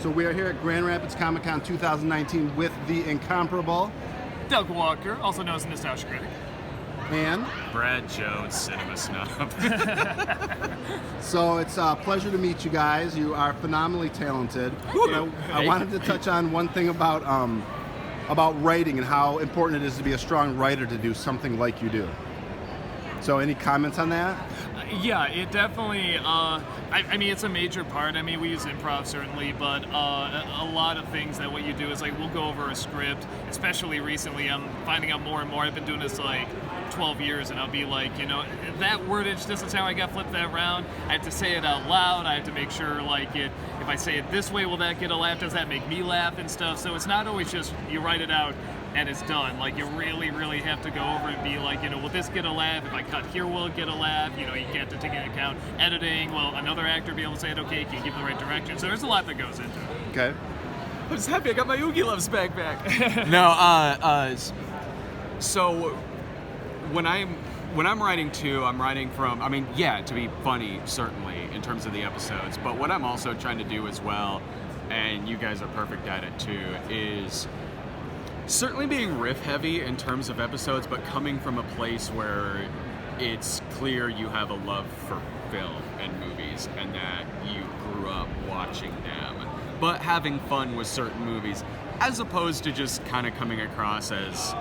So we are here at Grand Rapids Comic Con 2019 with the incomparable Doug Walker, also known as Nostalgia Critic. and Brad Jones, Cinema Snob. so it's a pleasure to meet you guys. You are phenomenally talented. I wanted to touch on one thing about writing and how important it is to be a strong writer to do something like you do. So any comments on that? Yeah, it definitely, I mean, it's a major part. I mean, we use improv certainly, but a lot of things that what you do is like, we'll go over a script, especially recently, I'm finding out more and more. I've been doing this like 12 years, and I'll be like, you know, that wordage, this is how I got flipped that round. I have to say it out loud. I have to make sure, like, if I say it this way, will that get a laugh? Does that make me laugh and stuff? So it's not always just you write it out and it's done. Like, you really, really have to go over and be like, you know, will this get a laugh? If I cut here, will it get a laugh? You know, you have to take into account editing. Will another actor be able to say it okay? Can you give the right direction? So there's a lot that goes into it. Okay. I'm just happy I got my Oogie Loves bag back. No, so when I'm writing too, I'm writing from, I mean, yeah, to be funny, certainly, in terms of the episodes, but what I'm also trying to do as well, and you guys are perfect at it too, is certainly being riff heavy in terms of episodes, but coming from a place where it's clear you have a love for film and movies and that you grew up watching them, but having fun with certain movies, as opposed to just kind of coming across as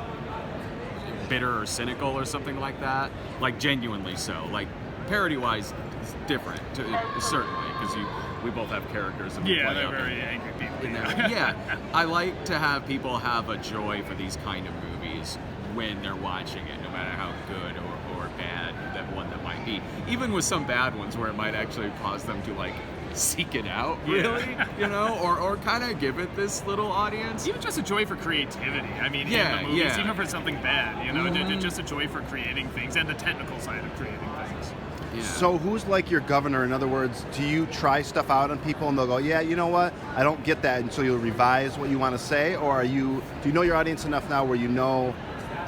bitter or cynical or something like that. Like, genuinely so. Like, parody-wise, it's different, certainly, because we both have characters. And yeah, they're very angry people. Yeah, I like to have people have a joy for these kind of movies when they're watching it, no matter how good or bad that one that might be. Even with some bad ones where it might actually cause them to, like, seek it out, really, you know, or kind of give it this little audience. Even just a joy for creativity. I mean, in the movies, even for something bad, you know, just a joy for creating things and the technical side of creating things. Yeah. So who's like your governor? In other words, do you try stuff out on people and they'll go, yeah, you know what, I don't get that, and so you'll revise what you want to say? Or do you know your audience enough now where you know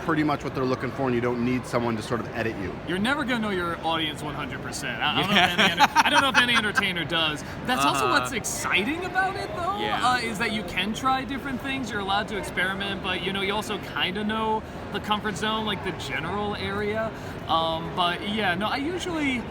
pretty much what they're looking for and you don't need someone to sort of edit you? You're never going to know your audience 100%. I don't know if any entertainer does. That's also what's exciting about it, though, is that you can try different things. You're allowed to experiment, but, you know, you also kind of know the comfort zone, like the general area. But, yeah, no, I usually,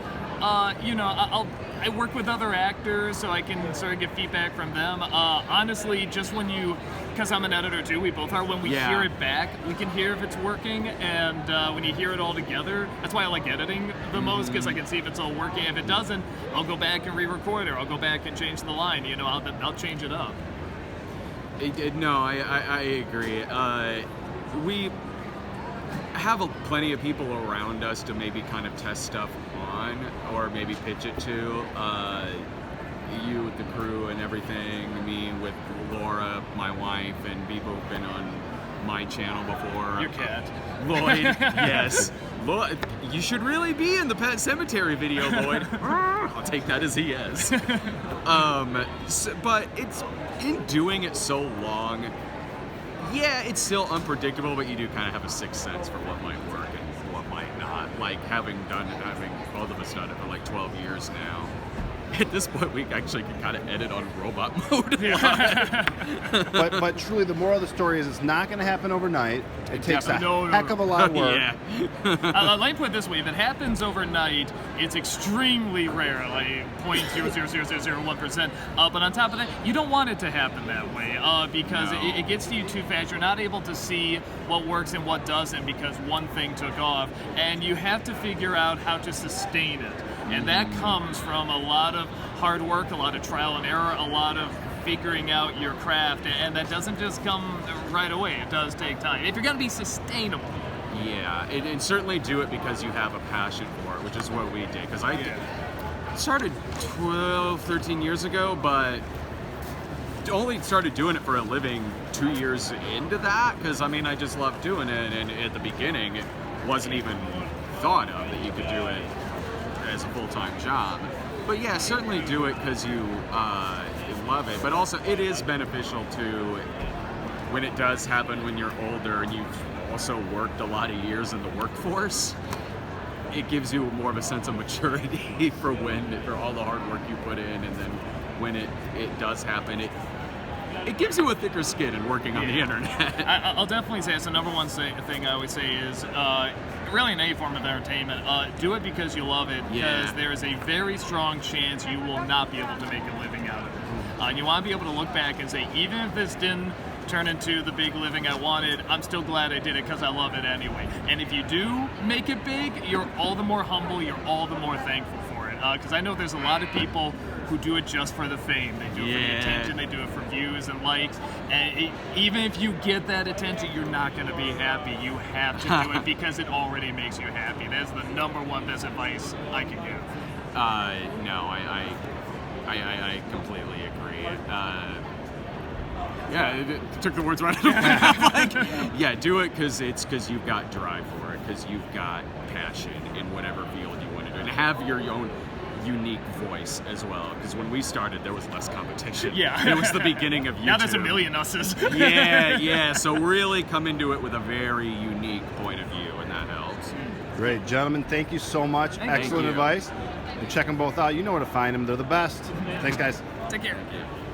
you know, I work with other actors so I can sort of get feedback from them. Honestly, just because I'm an editor too, we both are, when we hear it back, we can hear if it's working, and when you hear it all together, that's why I like editing the most, because I can see if it's all working. If it doesn't, I'll go back and re-record it, or I'll go back and change the line, you know, I'll change it up. No, I agree. We have plenty of people around us to maybe kind of test stuff on, or maybe pitch it to. You with the crew and everything, me with Laura, my wife, and people who've been on my channel before. Your cat. Lloyd, yes. Lloyd, you should really be in the Pet Cemetery video, Lloyd. I'll take that as a yes. But it's, in doing it so long, yeah, it's still unpredictable, but you do kind of have a sixth sense for what might work and what might not. Like, having both of us done it for like 12 years now. At this point, we actually can kind of edit on robot mode. but truly, the moral of the story is it's not going to happen overnight. It takes a heck of a lot of work. Let me put it this way. If it happens overnight, it's extremely rare, like 0.00001%. But on top of that, you don't want it to happen that way because it gets to you too fast. You're not able to see what works and what doesn't because one thing took off. And you have to figure out how to sustain it. And that comes from a lot of hard work, a lot of trial and error, a lot of figuring out your craft, and that doesn't just come right away. It does take time. If you're going to be sustainable. Yeah, and certainly do it because you have a passion for it, which is what we did. Because I started 12, 13 years ago, but only started doing it for a living 2 years into that, because, I mean, I just loved doing it, and at the beginning, it wasn't even thought of that you could do it as a full-time job. But yeah, certainly do it because you love it, but also it is beneficial to, when it does happen when you're older and you've also worked a lot of years in the workforce, it gives you more of a sense of maturity for all the hard work you put in, and then when it does happen, it gives you a thicker skin in working on the internet. I'll definitely say it's the number one thing I always say is really in any form of entertainment, do it because you love it, because there is a very strong chance you will not be able to make a living out of it. And you want to be able to look back and say, even if this didn't turn into the big living I wanted, I'm still glad I did it because I love it anyway. And if you do make it big, you're all the more humble, you're all the more thankful for it. Because I know there's a lot of people who do it just for the fame. They do it for the attention, they do it for views and likes. And even if you get that attention, you're not going to be happy. You have to do it because it already makes you happy. That's the number one best advice I can give. No, I completely agree. It took the words right out of my mouth. Like, do it because you've got drive for it, because you've got passion in whatever field you want to do, and have your own unique voice as well. Because when we started, there was less competition. Yeah, it was the beginning of YouTube. Now there's a million us's. yeah. So really come into it with a very unique point of view, and that helps. Great, gentlemen. Thank you so much. Excellent advice. And check them both out. You know where to find them. They're the best. Thanks, guys. Take care. Thank you.